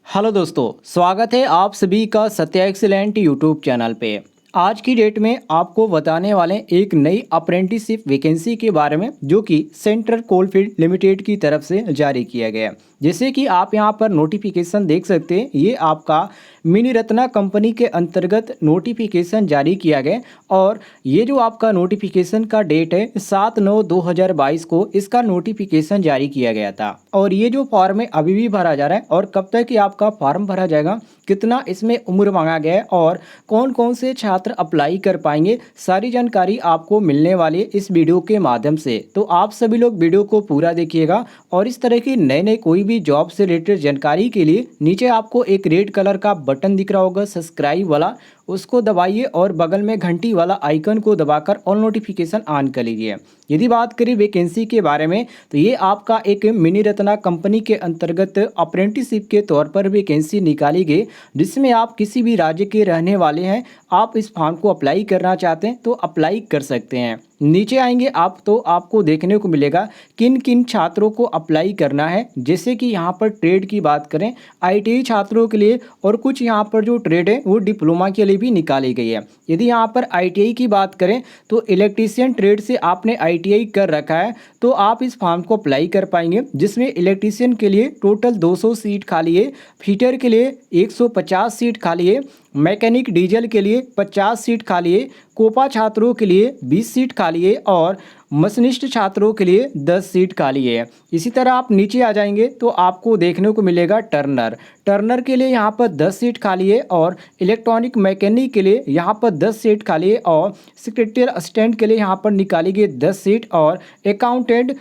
Hello दोस्तों, स्वागत है आप सभी का सत्या एक्सीलेंट यूट्यूब चैनल पे। आज की डेट में आपको बताने वाले एक नई अप्रेंटिसशिप वैकेंसी के बारे में जो कि सेंट्रल कोलफील्ड लिमिटेड की तरफ से जारी किया गया है। जैसे कि आप यहां पर नोटिफिकेशन देख सकते हैं, ये आपका मिनी रत्ना कंपनी के अंतर्गत नोटिफिकेशन जारी किया गया और ये जो आपका नोटिफिकेशन का डेट है 7/9/2022 को इसका नोटिफिकेशन जारी किया गया था। और ये जो फॉर्म है अभी भी भरा जा रहा है और कब तक ये आपका फॉर्म भरा जाएगा, कितना इसमें उम्र मांगा गया है और कौन कौन से छात्र अप्लाई कर पाएंगे, सारी जानकारी आपको मिलने वाली है इस वीडियो के माध्यम से। तो आप सभी लोग वीडियो को पूरा देखिएगा और इस तरह की नए नए कोई भी जॉब से रिलेटेड जानकारी के लिए नीचे आपको एक रेड कलर का बटन दिख रहा होगा सब्सक्राइब वाला, उसको दबाइए और बगल में घंटी वाला आइकन को दबाकर ऑल नोटिफिकेशन ऑन कर लीजिए। यदि बात करें वैकेंसी के बारे में तो ये आपका एक मिनी रत्ना कंपनी के अंतर्गत अप्रेंटिसशिप के तौर पर वैकेंसी निकाली गई, जिसमें आप किसी भी राज्य के रहने वाले हैं, आप इस फॉर्म को अप्लाई करना चाहते हैं तो अप्लाई कर सकते हैं। नीचे आएंगे आप तो आपको देखने को मिलेगा किन किन छात्रों को अप्लाई करना है। जैसे कि यहाँ पर ट्रेड की बात करें, आईटीआई छात्रों के लिए और कुछ यहाँ पर जो ट्रेड है वो डिप्लोमा के लिए भी निकाली गई है। यदि यहाँ पर आईटीआई की बात करें तो इलेक्ट्रीशियन ट्रेड से आपने आईटीआई कर रखा है तो आप इस फॉर्म को अप्लाई कर पाएंगे, जिसमें इलेक्ट्रीशियन के लिए टोटल 200 सीट खाली है, फिटर के लिए 150 सीट खाली है, मैकेनिक डीजल के लिए 50 सीट खाली है, कोपा छात्रों के लिए 20 सीट खाली है और मशीनिस्ट छात्रों के लिए 10 सीट खाली है। इसी तरह आप नीचे आ जाएंगे तो आपको देखने को मिलेगा टर्नर के लिए यहाँ पर 10 सीट खाली है और इलेक्ट्रॉनिक मैकेनिक के लिए यहाँ पर 10 सीट खाली है और सेक्रेटरी असिस्टेंट के लिए यहाँ पर निकाली गई 10 सीट और अकाउंटेंट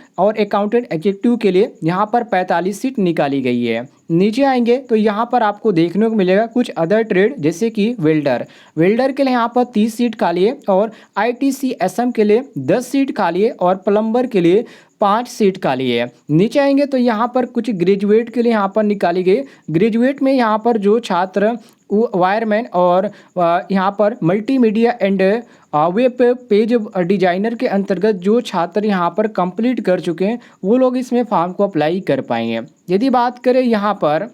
एग्जीक्यूटिव के लिए यहाँ पर 45 सीट निकाली गई है। नीचे आएंगे तो यहाँ पर आपको देखने को मिलेगा कुछ अदर ट्रेड, जैसे कि वेल्डर के लिए यहाँ पर 30 सीट खाली है और ITCSM के लिए 10 सीट खाली है और प्लम्बर के लिए 5 सीट खाली है। नीचे आएंगे तो यहाँ पर कुछ ग्रेजुएट के लिए यहाँ पर निकाली गई। ग्रेजुएट में यहाँ पर जो छात्र वायरमैन और यहाँ पर multimedia and web page designer के अंतर्गत जो छात्र यहाँ पर कंप्लीट कर चुके हैं वो लोग इसमें फॉर्म को अप्लाई कर पाएंगे। यदि बात करें यहाँ पर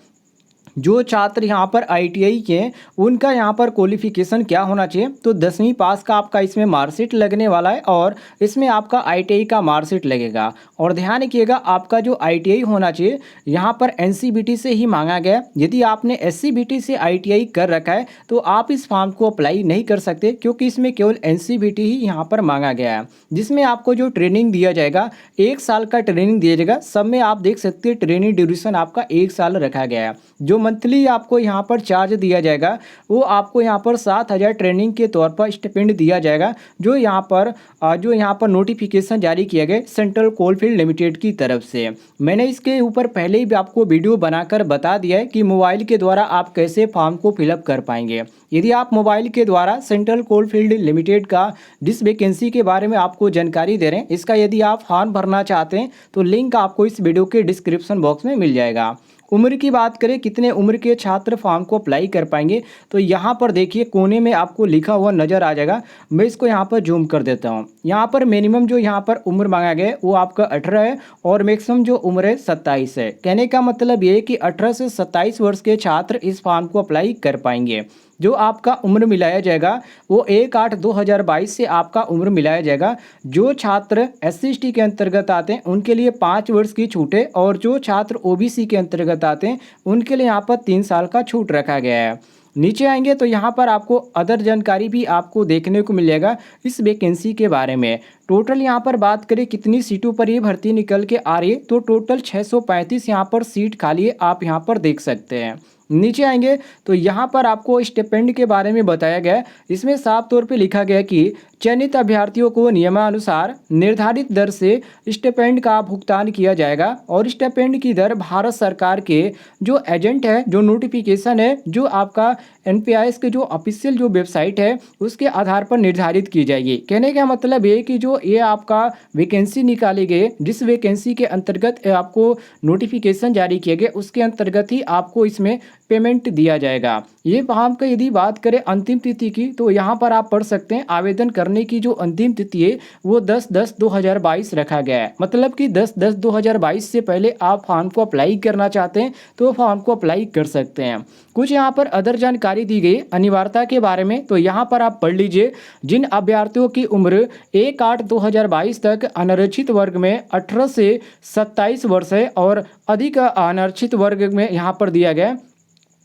जो छात्र यहाँ पर आईटीआई के उनका यहाँ पर क्वालिफिकेशन क्या होना चाहिए, तो 10वीं पास का आपका इसमें मार्कशीट लगने वाला है और इसमें आपका आईटीआई का मार्कशीट लगेगा। और ध्यान रखिएगा आपका जो आईटीआई होना चाहिए यहाँ पर एनसीबीटी से ही मांगा गया। यदि आपने एससीबीटी से आईटीआई कर रखा है तो आप इस फॉर्म को अप्लाई नहीं कर सकते, क्योंकि इसमें केवल एनसीबीटी ही यहाँ पर मांगा गया है, जिसमें आपको जो ट्रेनिंग दिया जाएगा 1 साल का ट्रेनिंग दिया जाएगा। सब में आप देख सकते हैं ट्रेनिंग ड्यूरेशन आपका 1 साल रखा गया है। जो मंथली आपको यहाँ पर चार्ज दिया जाएगा वो आपको यहाँ पर 7,000 ट्रेनिंग के तौर पर स्टिपेंड दिया जाएगा, जो यहाँ पर नोटिफिकेशन जारी किया गया सेंट्रल कोलफील्ड लिमिटेड की तरफ से। मैंने इसके ऊपर पहले ही आपको वीडियो बनाकर बता दिया है कि मोबाइल के द्वारा आप कैसे फॉर्म को फिलअप कर पाएंगे। यदि आप मोबाइल के द्वारा सेंट्रल कोलफील्ड लिमिटेड का जिस वैकेंसी के बारे में आपको जानकारी दे रहे हैं इसका यदि आप फॉर्म भरना चाहते हैं तो लिंक आपको इस वीडियो के डिस्क्रिप्शन बॉक्स में मिल जाएगा। उम्र की बात करें कितने उम्र के छात्र फॉर्म को अप्लाई कर पाएंगे, तो यहाँ पर देखिए कोने में आपको लिखा हुआ नज़र आ जाएगा। मैं इसको यहाँ पर जूम कर देता हूँ। यहाँ पर मिनिमम जो यहाँ पर उम्र मांगा गया है वो आपका 18 है और मैक्सिमम जो उम्र है 27 है। कहने का मतलब ये है कि 18 से 27 वर्ष के छात्र इस फॉर्म को अप्लाई कर पाएंगे। जो आपका उम्र मिलाया जाएगा वो 1/8/2022 से आपका उम्र मिलाया जाएगा। जो छात्र SC/ST के अंतर्गत आते हैं उनके लिए 5 वर्ष की छूट है और जो छात्र OBC के अंतर्गत आते हैं उनके लिए यहाँ पर 3 साल का छूट रखा गया है। नीचे आएंगे तो यहाँ पर आपको अदर जानकारी भी आपको देखने को मिल जाएगा इस वैकेंसी के बारे में। टोटल यहाँ पर बात करें कितनी सीटों पर ये भर्ती निकल के आ रही है, तो टोटल 635 यहाँ पर सीट खाली है, आप यहाँ पर देख सकते हैं। नीचे आएंगे तो यहाँ पर आपको स्टिपेंड के बारे में बताया गया है। इसमें साफ तौर पे लिखा गया कि चयनित अभ्यर्थियों को नियमानुसार निर्धारित दर से स्टिपेंड का भुगतान किया जाएगा और स्टिपेंड की दर भारत सरकार के जो एजेंट है, जो नोटिफिकेशन है, जो आपका NPIS के जो ऑफिशियल जो वेबसाइट है उसके आधार पर निर्धारित की जाएगी। कहने का मतलब ये कि जो ये आपका वैकेंसी निकाली गई, जिस वैकेंसी के अंतर्गत आपको नोटिफिकेशन जारी किया गया उसके अंतर्गत ही आपको इसमें पेमेंट दिया जाएगा। ये फॉर्म का यदि बात करें अंतिम तिथि की, तो यहाँ पर आप पढ़ सकते हैं आवेदन करने की जो अंतिम तिथि है वो 10/10/2022 रखा गया है। मतलब कि 10/10/2022 से पहले आप फॉर्म को अप्लाई करना चाहते हैं तो फॉर्म को अप्लाई कर सकते हैं। कुछ यहाँ पर अदर जानकारी दी गई अनिवार्यता के बारे में, तो यहाँ पर आप पढ़ लीजिए। जिन अभ्यर्थियों की उम्र 1/8/2022 तक अनारक्षित वर्ग में 18 से 27 वर्ष है और अधिक अनारक्षित वर्ग में यहाँ पर दिया गया है,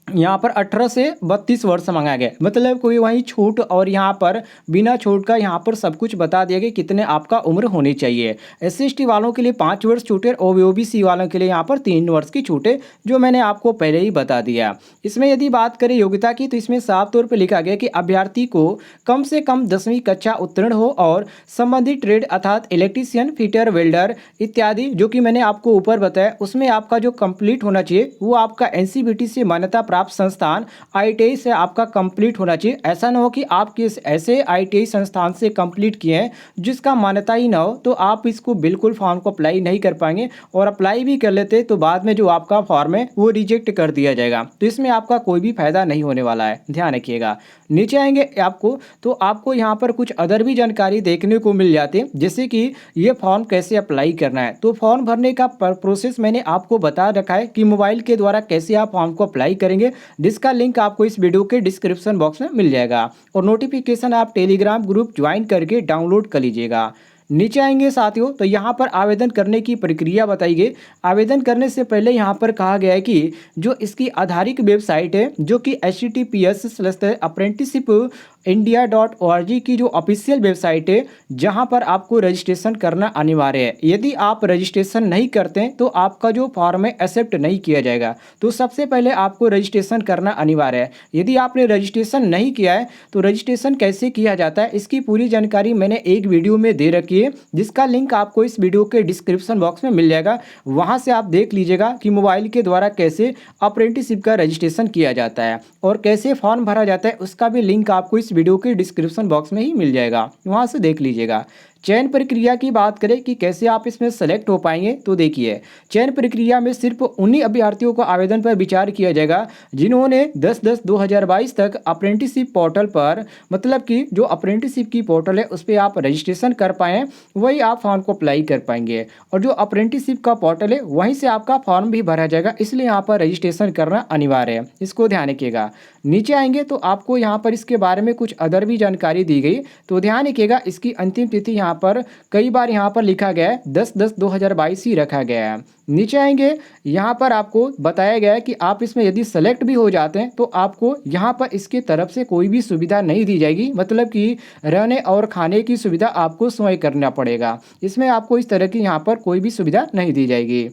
यहाँ पर 18 से 32 वर्ष मांगा गया। मतलब कोई वहीं छूट और यहाँ पर बिना छूट का यहाँ पर सब कुछ बता दिया गया कितने आपका उम्र होनी चाहिए। SC/ST वालों के लिए 5 वर्ष छूट है और OBC वालों के लिए यहाँ पर 3 वर्ष की छूट है, जो मैंने आपको पहले ही बता दिया। इसमें यदि बात करें योग्यता की, तो इसमें साफ तौर पर लिखा गया कि अभ्यर्थी को कम से कम 10वीं कक्षा उत्तीर्ण हो और संबंधित ट्रेड अर्थात इलेक्ट्रीशियन, फिटर, वेल्डर इत्यादि जो कि मैंने आपको ऊपर बताया उसमें आपका जो कंप्लीट होना चाहिए वो आपका NCVT से मान्यता प्राप्त संस्थान ITI से आपका कंप्लीट होना चाहिए। ऐसा ना हो कि आप किस ऐसे ITI संस्थान से कंप्लीट किए हैं जिसका मान्यता ही ना हो, तो आप इसको बिल्कुल फॉर्म को अप्लाई नहीं कर पाएंगे और अप्लाई भी कर लेते तो बाद में जो आपका फॉर्म है वो रिजेक्ट कर दिया जाएगा। तो इसमें आपका कोई भी फायदा नहीं होने वाला है, ध्यान रखिएगा। नीचे आएंगे आपको तो आपको यहाँ पर कुछ अदर भी जानकारी देखने को मिल जाती है, जैसे कि ये फॉर्म कैसे अप्लाई करना है। तो फॉर्म भरने का प्रोसेस मैंने आपको बता रखा है कि मोबाइल के द्वारा कैसे आप फॉर्म को अप्लाई करेंगे, जिसका लिंक आपको इस वीडियो के डिस्क्रिप्शन बॉक्स में मिल जाएगा और नोटिफिकेशन आप टेलीग्राम ग्रुप ज्वाइन करके डाउनलोड कर लीजिएगा। नीचे आएंगे साथियों तो यहाँ पर आवेदन करने की प्रक्रिया बताई गई। आवेदन करने से पहले यहाँ पर कहा गया है कि जो इसकी आधारिक वेबसाइट है जो कि https://apprenticeshipindia.org की जो ऑफिशियल वेबसाइट है, जहाँ पर आपको रजिस्ट्रेशन करना अनिवार्य है। यदि आप रजिस्ट्रेशन नहीं करते हैं तो आपका जो फॉर्म है एक्सेप्ट नहीं किया जाएगा। तो सबसे पहले आपको रजिस्ट्रेशन करना अनिवार्य है। यदि आपने रजिस्ट्रेशन नहीं किया है तो रजिस्ट्रेशन कैसे किया जाता है इसकी पूरी जानकारी मैंने एक वीडियो में दे रखी है, जिसका लिंक आपको इस वीडियो के डिस्क्रिप्शन बॉक्स में मिल जाएगा। वहां से आप देख लीजिएगा कि मोबाइल के द्वारा कैसे अप्रेंटिसशिप का रजिस्ट्रेशन किया जाता है और कैसे फॉर्म भरा जाता है, उसका भी लिंक आपको इस वीडियो के डिस्क्रिप्शन बॉक्स में ही मिल जाएगा, वहां से देख लीजिएगा। चयन प्रक्रिया की बात करें कि कैसे आप इसमें सेलेक्ट हो पाएंगे, तो देखिए चयन प्रक्रिया में सिर्फ उन्हीं अभ्यर्थियों को आवेदन पर विचार किया जाएगा जिन्होंने 10/10/2022 तक अप्रेंटिसशिप पोर्टल पर, मतलब कि जो अप्रेंटिसशिप की पोर्टल है उस पर आप रजिस्ट्रेशन कर पाएँ, वही आप फॉर्म को अप्लाई कर पाएंगे। और जो अप्रेंटिसशिप का पोर्टल है वहीं से आपका फॉर्म भी भरा जाएगा, इसलिए यहाँ पर रजिस्ट्रेशन करना अनिवार्य है, इसको ध्यान रखिएगा। नीचे आएंगे तो आपको यहाँ पर इसके बारे में कुछ अदर भी जानकारी दी गई, तो ध्यान रखिएगा। इसकी अंतिम तिथि यहाँ पर कई बार यहाँ पर लिखा गया है 10/10/2022 ही रखा गया है। नीचे आएंगे यहाँ पर आपको बताया गया है कि आप इसमें यदि सेलेक्ट भी हो जाते हैं तो आपको यहाँ पर इसके तरफ से कोई भी सुविधा नहीं दी जाएगी, मतलब कि रहने और खाने की सुविधा आपको स्वयं करना पड़ेगा। इसमें आपको इस तरह की यहाँ पर कोई भी सुविधा नहीं दी जाएगी।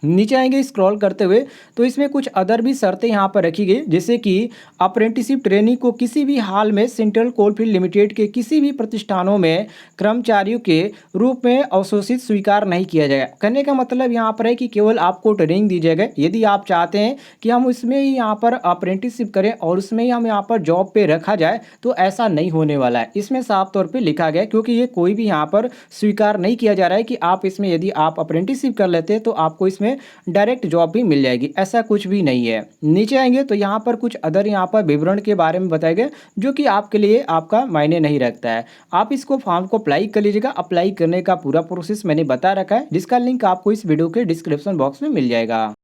नीचे आएंगे स्क्रॉल करते हुए तो इसमें कुछ अदर भी शर्तें यहाँ पर रखी गई, जैसे कि अप्रेंटिसशिप ट्रेनिंग को किसी भी हाल में सेंट्रल कोलफील्ड लिमिटेड के किसी भी प्रतिष्ठानों में कर्मचारियों के रूप में अवशोषित स्वीकार नहीं किया जाएगा। कहने का मतलब यहाँ पर है कि केवल आपको ट्रेनिंग दी जाएगा। यदि आप चाहते हैं कि हम उसमें ही यहाँ पर अप्रेंटिसशिप करें और उसमें ही हम यहाँ पर जॉब पे रखा जाए, तो ऐसा नहीं होने वाला है। इसमें साफ तौर पर लिखा गया, क्योंकि ये कोई भी यहाँ पर स्वीकार नहीं किया जा रहा है कि आप इसमें यदि आप अप्रेंटिसशिप कर लेते हैं तो आपको इसमें डायरेक्ट जॉब भी मिल जाएगी, ऐसा कुछ भी नहीं है। नीचे आएंगे तो यहाँ पर कुछ अदर यहाँ पर विवरण के बारे में बताए गए जो कि आपके लिए आपका मायने नहीं रखता है। आप इसको फॉर्म को अप्लाई कर लीजिएगा। अप्लाई करने का पूरा प्रोसेस मैंने बता रखा है, जिसका लिंक आपको इस वीडियो के डिस्क्रिप्शन बॉक्स में मिल जाएगा।